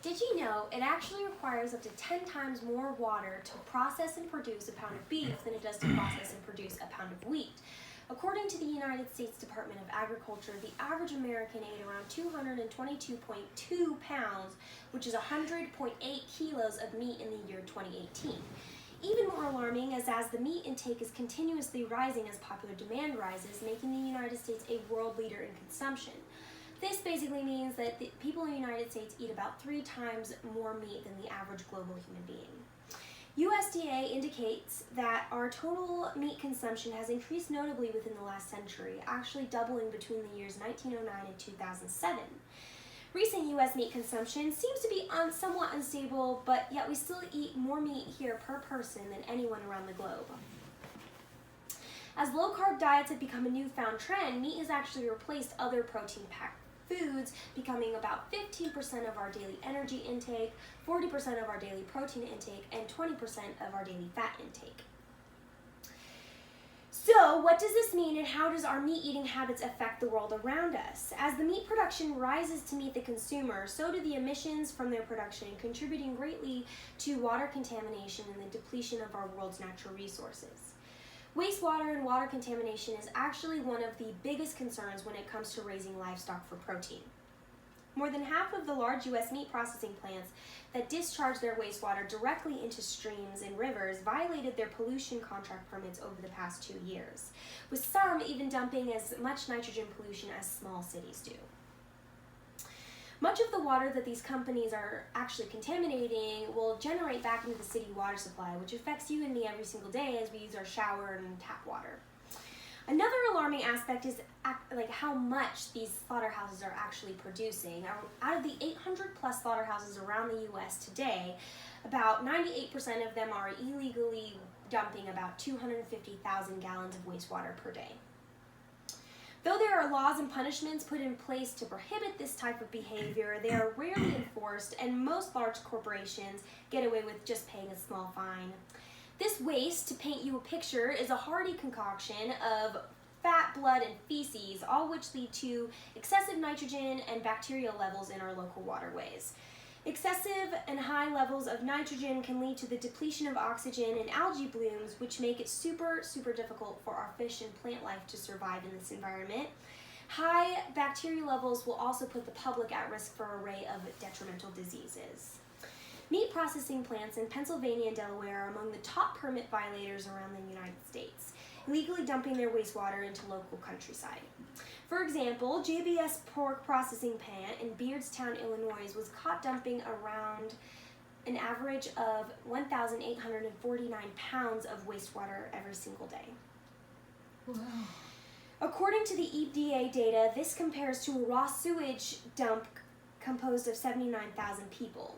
Did you know it actually requires up to 10 times more water to process and produce a pound of beef than it does to process and produce a pound of wheat? According to the United States Department of Agriculture, the average American ate around 222.2 pounds, which is 100.8 kilos of meat in the year 2018. Even more alarming is as the meat intake is continuously rising as popular demand rises, making the United States a world leader in consumption. This basically means that the people in the United States eat about 3 times more meat than the average global human being. USDA indicates that our total meat consumption has increased notably within the last century, actually doubling between the years 1909 and 2007. Recent U.S. meat consumption seems to be somewhat unstable, but yet we still eat more meat here per person than anyone around the globe. As low-carb diets have become a newfound trend, meat has actually replaced other protein-packed foods, becoming about 15% of our daily energy intake, 40% of our daily protein intake, and 20% of our daily fat intake. So, what does this mean, and how does our meat eating habits affect the world around us? As the meat production rises to meet the consumer, so do the emissions from their production, contributing greatly to water contamination and the depletion of our world's natural resources. Wastewater and water contamination is actually one of the biggest concerns when it comes to raising livestock for protein. More than half of the large U.S. meat processing plants that discharge their wastewater directly into streams and rivers violated their pollution contract permits over the past 2 years, with some even dumping as much nitrogen pollution as small cities do. Much of the water that these companies are actually contaminating will generate back into the city water supply, which affects you and me every single day as we use our shower and tap water. Another alarming aspect is how much these slaughterhouses are actually producing. Out of the 800 plus slaughterhouses around the U.S. today, about 98% of them are illegally dumping about 250,000 gallons of wastewater per day. Though there are laws and punishments put in place to prohibit this type of behavior, they are rarely enforced, and most large corporations get away with just paying a small fine. This waste, to paint you a picture, is a hearty concoction of fat, blood, and feces, all which lead to excessive nitrogen and bacterial levels in our local waterways. Excessive and high levels of nitrogen can lead to the depletion of oxygen and algae blooms, which make it super difficult for our fish and plant life to survive in this environment. High bacterial levels will also put the public at risk for an array of detrimental diseases. Meat processing plants in Pennsylvania and Delaware are among the top permit violators around the United States, illegally dumping their wastewater into local countryside. For example, JBS Pork Processing Plant in Beardstown, Illinois was caught dumping around an average of 1,849 pounds of wastewater every single day. Wow. According to the EPA data, this compares to a raw sewage dump composed of 79,000 people.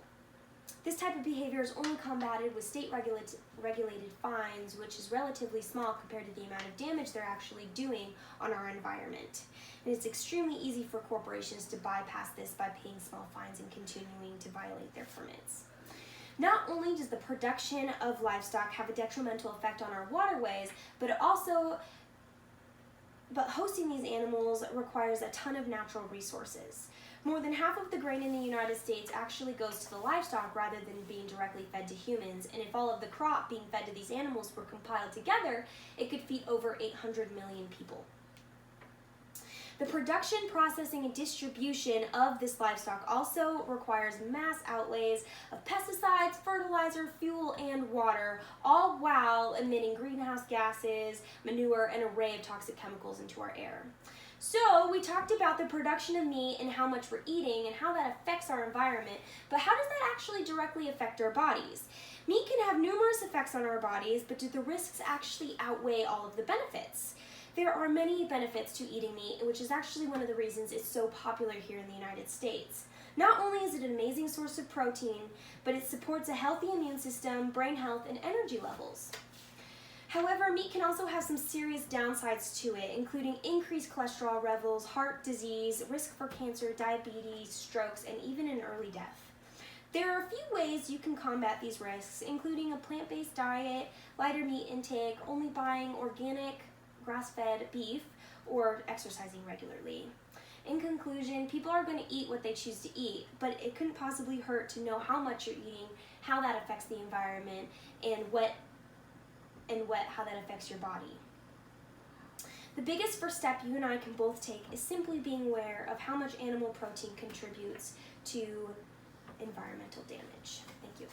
This type of behavior is only combated with state regulated fines, which is relatively small compared to the amount of damage they're actually doing on our environment. And it's extremely easy for corporations to bypass this by paying small fines and continuing to violate their permits. Not only does the production of livestock have a detrimental effect on our waterways, but hosting these animals requires a ton of natural resources. More than half of the grain in the United States actually goes to the livestock rather than being directly fed to humans, and if all of the crop being fed to these animals were compiled together, it could feed over 800 million people. The production, processing, and distribution of this livestock also requires mass outlays of pesticides, fertilizer, fuel, and water, all while emitting greenhouse gases, manure, and an array of toxic chemicals into our air. So, we talked about the production of meat and how much we're eating and how that affects our environment, but how does that actually directly affect our bodies? Meat can have numerous effects on our bodies, but do the risks actually outweigh all of the benefits? There are many benefits to eating meat, which is actually one of the reasons it's so popular here in the United States. Not only is it an amazing source of protein, but it supports a healthy immune system, brain health, and energy levels. However, meat can also have some serious downsides to it, including increased cholesterol levels, heart disease, risk for cancer, diabetes, strokes, and even an early death. There are a few ways you can combat these risks, including a plant-based diet, lighter meat intake, only buying organic, grass-fed beef, or exercising regularly. In conclusion, people are going to eat what they choose to eat, but it couldn't possibly hurt to know how much you're eating, how that affects the environment, and how that affects your body. The biggest first step you and I can both take is simply being aware of how much animal protein contributes to environmental damage. Thank you.